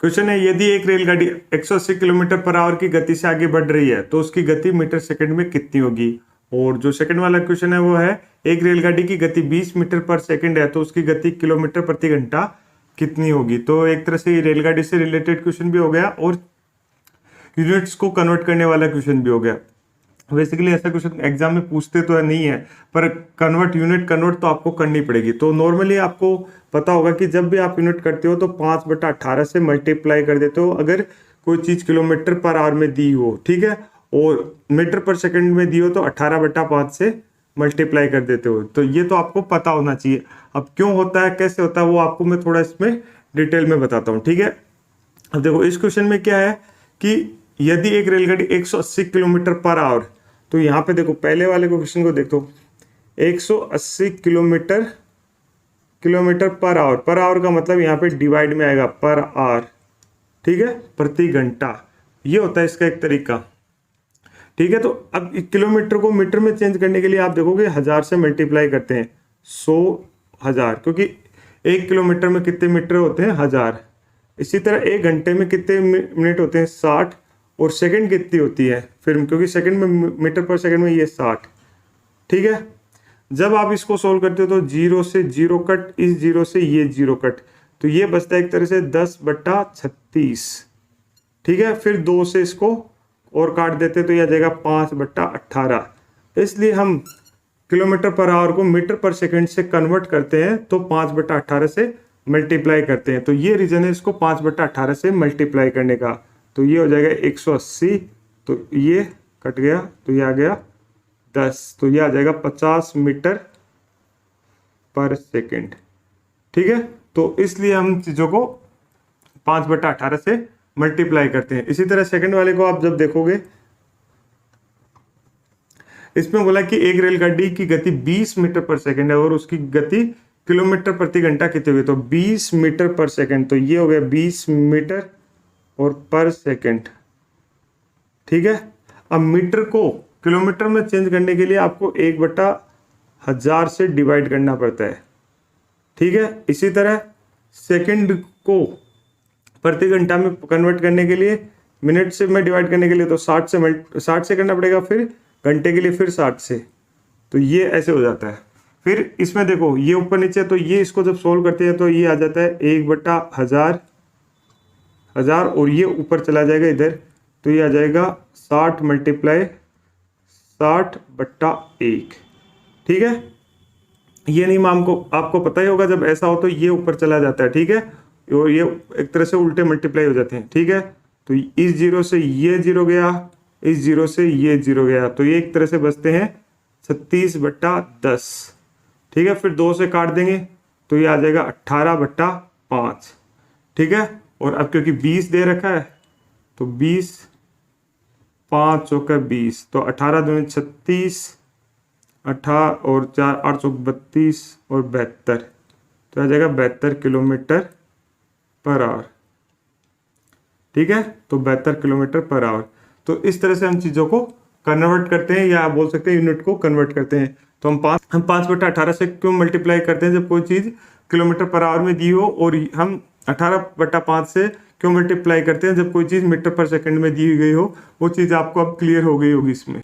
Question है, यदि एक रेलगाड़ी 180 किलोमीटर पर आवर की गति से आगे बढ़ रही है तो उसकी गति मीटर सेकंड में कितनी होगी। और जो सेकंड वाला क्वेश्चन है वो है, एक रेलगाड़ी की गति 20 मीटर पर सेकंड है तो उसकी गति किलोमीटर प्रति घंटा कितनी होगी। तो एक तरह से रेलगाड़ी से रिलेटेड क्वेश्चन भी हो गया और यूनिट्स को कन्वर्ट करने वाला क्वेश्चन भी हो गया। बेसिकली ऐसा क्वेश्चन एग्जाम में पूछते तो नहीं है, पर यूनिट कन्वर्ट तो आपको करनी पड़ेगी। तो नॉर्मली आपको पता होगा कि जब भी आप यूनिट करते हो तो 5/18 से मल्टीप्लाई कर देते हो अगर कोई चीज किलोमीटर पर आवर में दी हो, ठीक है। और मीटर पर सेकंड में दी हो तो 18/5 से मल्टीप्लाई कर देते हो। तो ये तो आपको पता होना चाहिए। अब क्यों होता है, कैसे होता है, वो आपको मैं थोड़ा इसमें डिटेल में बताता हूँ, ठीक है। अब देखो इस क्वेश्चन में क्या है कि यदि एक रेलगाड़ी 180 किलोमीटर पर आवर, तो यहाँ पे देखो पहले वाले क्वेश्चन को देखो, 180 किलोमीटर पर आवर का मतलब यहाँ पे डिवाइड में आएगा पर आवर, ठीक है, प्रति घंटा। ये होता है इसका एक तरीका, ठीक है। तो अब किलोमीटर को मीटर में चेंज करने के लिए आप देखोगे 1000 से मल्टीप्लाई करते हैं, 100,000, क्योंकि 1 किलोमीटर में कितने मीटर होते हैं, 1000। इसी तरह 1 घंटे में कितने मिनट होते हैं, 60। और सेकंड कितनी होती है फिर, क्योंकि सेकंड में मीटर पर सेकंड में ये 60, ठीक है। जब आप इसको सोल्व करते हो तो 0 से 0 कट, इस 0 से ये 0 कट, तो ये बचता है एक तरह से 10/36, ठीक है। फिर 2 से इसको और काट देते तो ये आ जाएगा 5/18। इसलिए हम किलोमीटर पर आवर को मीटर पर सेकंड से कन्वर्ट करते हैं तो 5/18 से मल्टीप्लाई करते हैं। तो ये रीजन है इसको 5/18 से मल्टीप्लाई करने का। तो ये हो जाएगा 180, तो ये कट गया तो ये आ गया 10, तो ये आ जाएगा 50 मीटर पर सेकंड, ठीक है। तो इसलिए हम चीज़ों को 5/18 से मल्टीप्लाई करते हैं। इसी तरह सेकंड वाले को आप जब देखोगे, इसमें बोला कि एक रेलगाड़ी की गति 20 मीटर पर सेकंड है और उसकी गति किलोमीटर प्रति घंटा कितनी होगी। तो 20 मीटर पर सेकंड, तो ये हो गया 20 मीटर और पर सेकंड, ठीक है। अब मीटर को किलोमीटर में चेंज करने के लिए आपको 1/1000 से डिवाइड करना पड़ता है, ठीक है। इसी तरह सेकंड को प्रति घंटा में कन्वर्ट करने के लिए, मिनट से में डिवाइड करने के लिए तो 60 से करना पड़ेगा, फिर घंटे के लिए फिर 60 से, तो ये ऐसे हो जाता है। फिर इसमें देखो ये ऊपर नीचे, तो ये इसको जब सोल्व करते हैं तो ये आ जाता है 1/1000 और ये ऊपर चला जाएगा इधर, तो ये आ जाएगा 60 × 60/1, ठीक है। ये नियम आपको पता ही होगा, जब ऐसा हो तो ये ऊपर चला जाता है, ठीक है, और ये एक तरह से उल्टे मल्टीप्लाई हो जाते हैं, ठीक है। तो इस 0 से ये 0 गया, इस 0 से ये 0 गया, तो ये एक तरह से बचते हैं 36/10, ठीक है। फिर 2 से काट देंगे तो ये आ जाएगा 18/5, ठीक है। और अब क्योंकि 20 दे रखा है तो 20, 5 चौका 20, तो 18 दूनी 36, 18 और 4 8 चौक 32 और 72, तो आ जाएगा 72 किलोमीटर पर आवर, ठीक है। तो 72 किलोमीटर पर आवर। तो इस तरह से हम चीज़ों को कन्वर्ट करते हैं, या आप बोल सकते हैं यूनिट को कन्वर्ट करते हैं। तो हम 5/18 से क्यों मल्टीप्लाई करते हैं जब कोई चीज़ किलोमीटर पर आवर में दी हो, और हम 18/5 से क्यों मल्टीप्लाई करते हैं जब कोई चीज़ मीटर पर सेकंड में दी गई हो। वो चीज़ आपको अब क्लियर हो गई होगी इसमें।